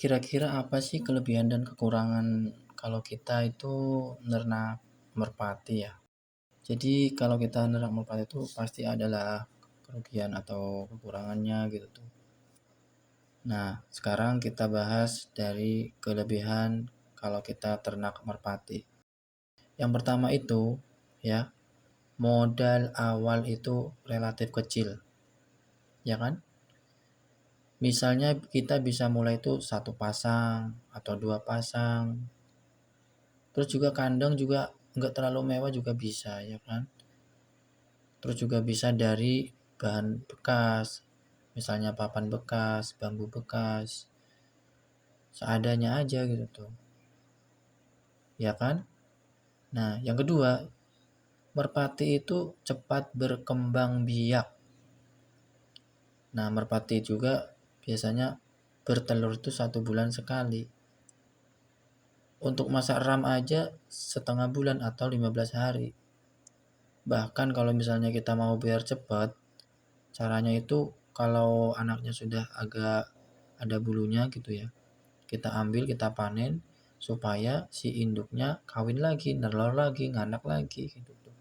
Kira-kira apa sih kelebihan dan kekurangan kalau kita itu nernak merpati ya? Jadi kalau kita nernak merpati itu pasti adalah kerugian atau kekurangannya gitu tuh. Nah, sekarang kita bahas dari kelebihan kalau kita ternak merpati. Yang pertama itu ya, modal awal itu relatif kecil, ya kan? Misalnya kita bisa mulai itu satu pasang atau dua pasang. Terus juga kandang juga nggak terlalu mewah juga bisa ya kan. Terus juga bisa dari bahan bekas, misalnya papan bekas, bambu bekas, seadanya aja gitu tuh, ya kan. Nah yang kedua, merpati itu cepat berkembang biak. Nah merpati juga biasanya bertelur itu 1 bulan sekali. Untuk masa ram aja setengah bulan atau 15 hari. Bahkan kalau misalnya kita mau biar cepat, caranya itu kalau anaknya sudah agak ada bulunya gitu ya, kita ambil, kita panen supaya si induknya kawin lagi, nelor lagi, nganak lagi gitu tuh.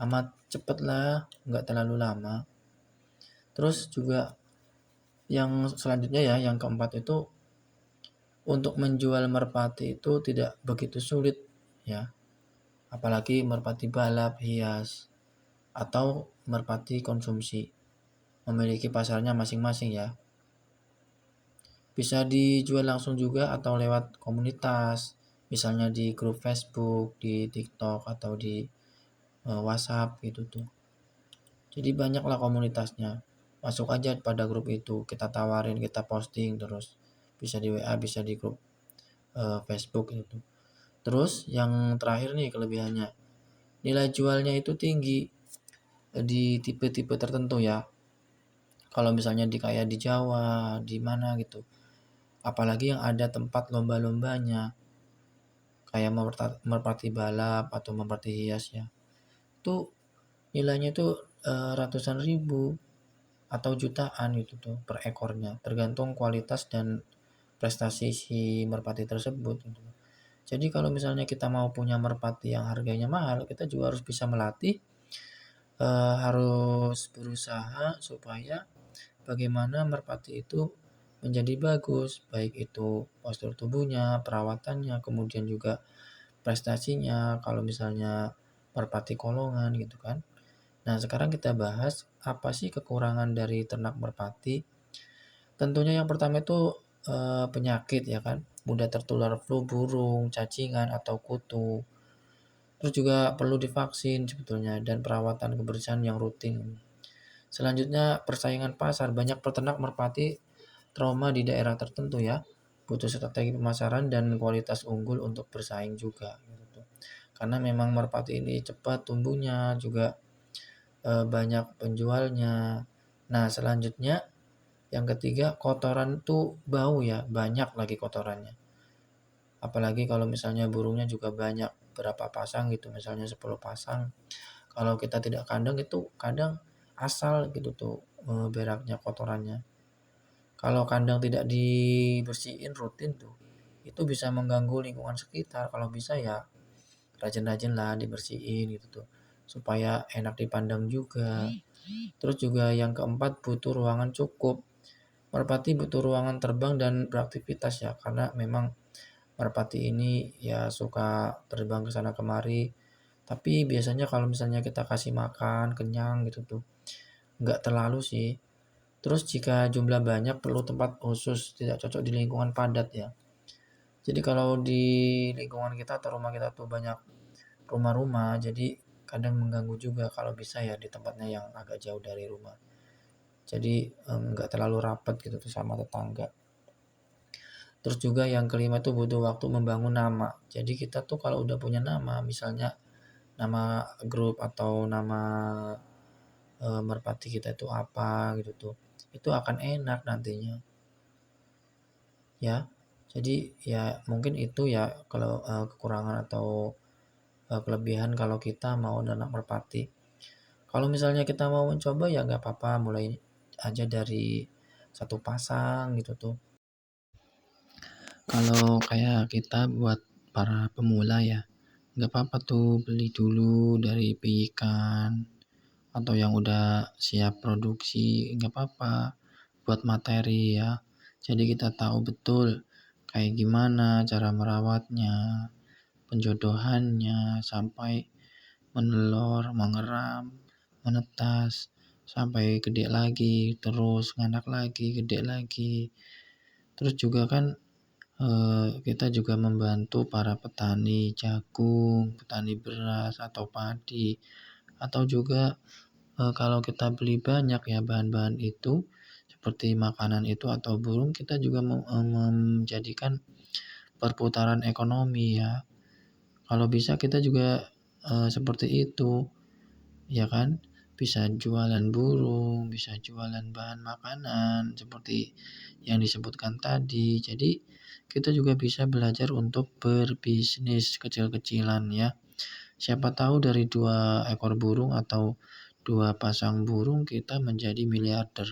Amat cepet lah, nggak terlalu lama. Terus juga yang selanjutnya ya, yang keempat itu untuk menjual merpati itu tidak begitu sulit ya. Apalagi merpati balap hias atau merpati konsumsi. Memiliki pasarnya masing-masing ya. Bisa dijual langsung juga atau lewat komunitas, misalnya di grup Facebook, di TikTok atau di WhatsApp gitu tuh. Jadi banyaklah komunitasnya. Masuk aja pada grup itu, kita tawarin, kita posting terus. Bisa di WA, bisa di grup Facebook gitu. Terus yang terakhir nih kelebihannya, nilai jualnya itu tinggi di tipe-tipe tertentu ya. Kalau misalnya di kayak di Jawa, di mana gitu. Apalagi yang ada tempat lomba-lombanya, kayak merpati balap atau merpati hias ya. Itu nilainya itu ratusan ribu atau jutaan gitu tuh per ekornya, tergantung kualitas dan prestasi si merpati tersebut gitu. Jadi kalau misalnya kita mau punya merpati yang harganya mahal, kita juga harus bisa melatih, harus berusaha supaya bagaimana merpati itu menjadi bagus, baik itu postur tubuhnya, perawatannya, kemudian juga prestasinya, kalau misalnya merpati kolongan gitu kan. Nah, sekarang kita bahas apa sih kekurangan dari ternak merpati. Tentunya yang pertama itu penyakit ya kan, mudah tertular flu burung, cacingan atau kutu. Terus juga perlu divaksin sebetulnya dan perawatan kebersihan yang rutin. Selanjutnya persaingan pasar, banyak peternak merpati trauma di daerah tertentu ya. Butuh strategi pemasaran dan kualitas unggul untuk bersaing juga gitu. Karena memang merpati ini cepat tumbuhnya, juga banyak penjualnya. Nah, selanjutnya yang ketiga, kotoran tuh bau ya, banyak lagi kotorannya. Apalagi kalau misalnya burungnya juga banyak, berapa pasang gitu, misalnya 10 pasang. Kalau kita tidak kandang itu kadang asal gitu tuh beraknya kotorannya. Kalau kandang tidak dibersihin rutin tuh, itu bisa mengganggu lingkungan sekitar. Kalau bisa ya rajin-rajin lah dibersihin gitu tuh, supaya enak dipandang juga. Terus juga yang keempat, butuh ruangan cukup. Merpati butuh ruangan terbang dan beraktivitas ya, karena memang merpati ini ya suka terbang ke sana kemari. Tapi biasanya kalau misalnya kita kasih makan kenyang gitu tuh, nggak terlalu sih. Terus jika jumlah banyak perlu tempat khusus, tidak cocok di lingkungan padat ya. Jadi kalau di lingkungan kita atau rumah kita tuh banyak rumah-rumah, jadi kadang mengganggu juga, kalau bisa ya di tempatnya yang agak jauh dari rumah. Jadi nggak terlalu rapat gitu tuh sama tetangga. Terus juga yang kelima tuh butuh waktu membangun nama. Jadi kita tuh kalau udah punya nama, misalnya nama grup atau nama merpati kita itu apa gitu tuh, itu akan enak nantinya ya. Jadi ya mungkin itu ya kalau kekurangan atau kelebihan kalau kita mau nanam merpati. Kalau misalnya kita mau mencoba ya nggak apa-apa, mulai aja dari satu pasang gitu tuh. Kalau kayak kita buat para pemula ya, nggak apa-apa tuh beli dulu dari ikan atau yang udah siap produksi, nggak apa-apa buat materi ya. Jadi kita tahu betul kayak gimana cara merawatnya, penjodohannya sampai menelur, mengeram, menetas, sampai gede lagi, terus nganak lagi, gede lagi. Terus juga kan kita juga membantu para petani jagung, petani beras atau padi, atau juga kalau kita beli banyak ya bahan-bahan itu, seperti makanan itu atau burung, kita juga menjadikan perputaran ekonomi ya. Kalau bisa kita juga seperti itu, ya kan? Bisa jualan burung, bisa jualan bahan makanan seperti yang disebutkan tadi. Jadi kita juga bisa belajar untuk berbisnis kecil-kecilan ya. Siapa tahu dari 2 ekor burung atau 2 pasang burung kita menjadi miliarder.